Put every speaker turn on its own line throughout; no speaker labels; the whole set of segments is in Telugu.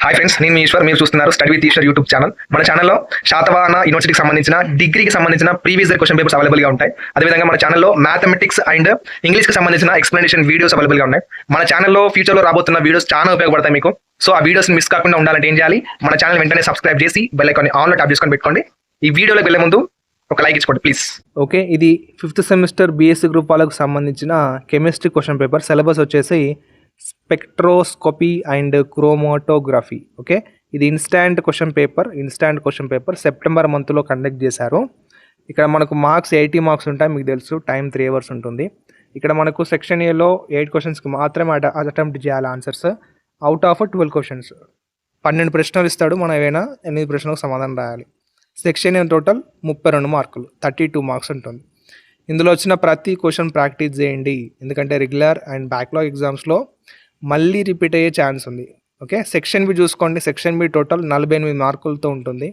హాయ్ ఫ్రెండ్స్, నేను మీ ఈశ్వర్. మీరు చూస్తున్నారు study with Eshwar YouTube channel. మన ఛానల్లో శాతవాహన యూనివర్సిటీకి సంబంధించిన డిగ్రీకి సంబంధించిన ప్రీవియస్ ఇయర్ క్వశ్చన్ పేపర్స్ అవైలబుల్గా ఉంటాయి. అదేవిధంగా మన ఛానల్లో మ్యాథమెటిక్స్ అండ్ ఇంగ్లీష్కి సంబంధించిన ఎక్స్ప్లెనేషన్ వీడియోస్ అవైలబుల్గా ఉన్నాయి. మన ఛానల్లో ఫ్యూచర్లో రాబోతున్న వీడియోస్ చాలా ఉపయోగపడతాయి మీకు. సో ఆ వీడియోస్ మిస్ కాకుండా ఉండాలంటే ఏం చేయాలి? మన ఛానల్ వెంటనే సబ్స్క్రైబ్ చేసి బెల్ ఐకాన్ ఆన్లో ట్యాప్ చేసుకొని పెట్టుకోండి. ఈ వీడియోలోకి వెళ్ళే ముందు ఒక లైక్ ఇచ్చుకోండి ప్లీజ్.
ఓకే, ఇది 5th సెమిస్టర్ బీఎస్సీ గ్రూప్ వాళ్ళకు సంబంధించిన కెమిస్ట్రీ క్వశ్చన్ పేపర్. సిలబస్ వచ్చేసి స్పెక్ట్రోస్కోపీ అండ్ క్రోమాటోగ్రఫీ. ఓకే, ఇది ఇన్స్టాంట్ క్వశ్చన్ పేపర్ సెప్టెంబర్ మంత్లో కండక్ట్ చేశారు. ఇక్కడ మనకు మార్క్స్ 80 మార్క్స్ ఉంటాయి. మీకు తెలుసు టైం 3 hours ఉంటుంది. ఇక్కడ మనకు సెక్షన్ ఏలో 8 క్వశ్చన్స్కి మాత్రమే అటెంప్ట్ చేయాలి ఆన్సర్స్. అవుట్ ఆఫ్ 12 క్వశ్చన్స్ 12 ప్రశ్నలు ఇస్తాడు. మనం ఏవైనా 8 ప్రశ్నలకు సమాధానం రాయాలి. సెక్షన్ ఏ టోటల్ 32 మార్కులు, 32 మార్క్స్ ఉంటుంది. ఇందులో వచ్చిన ప్రతి క్వశ్చన్ ప్రాక్టీస్ చేయండి, ఎందుకంటే రెగ్యులర్ అండ్ బ్యాక్లాగ్ ఎగ్జామ్స్లో మళ్ళీ రిపీట్ అయ్యే ఛాన్స్ ఉంది. ఓకే, సెక్షన్ బి చూసుకోండి. సెక్షన్ బి టోటల్ 48 మార్కులతో ఉంటుంది.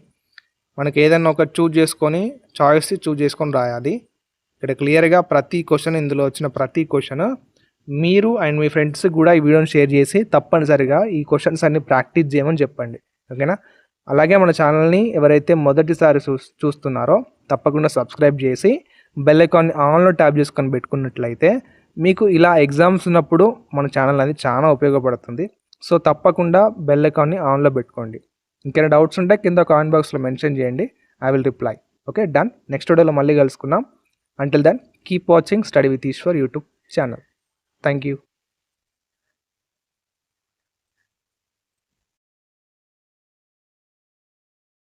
మనకి ఏదైనా ఒక చూజ్ చేసుకొని రాయాలి. ఇక్కడ క్లియర్గా ప్రతి క్వశ్చన్, ఇందులో వచ్చిన ప్రతి క్వశ్చన్ మీరు అండ్ మీ ఫ్రెండ్స్ కూడా ఈ వీడియోని షేర్ చేసి తప్పనిసరిగా ఈ క్వశ్చన్స్ అన్ని ప్రాక్టీస్ చేయమని చెప్పండి. ఓకేనా? అలాగే మన ఛానల్ని ఎవరైతే మొదటిసారి చూస్తున్నారో తప్పకుండా సబ్స్క్రైబ్ చేసి బెల్ ఐకాన్ని ఆన్లో ట్యాప్ చేసుకొని పెట్టుకున్నట్లయితే మీకు ఇలా ఎగ్జామ్స్ ఉన్నప్పుడు మన ఛానల్ అనేది చాలా ఉపయోగపడుతుంది. సో తప్పకుండా బెల్ ఐకాన్ని ఆన్లో పెట్టుకోండి. ఇంకేమైనా డౌట్స్ ఉంటే కింద కామెంట్ బాక్స్లో మెన్షన్ చేయండి, I will reply. Okay, done. Next వీడియోలో మళ్ళీ కలుసుకుందాం. Until then keep watching study with Eshwar YouTube channel. Thank you.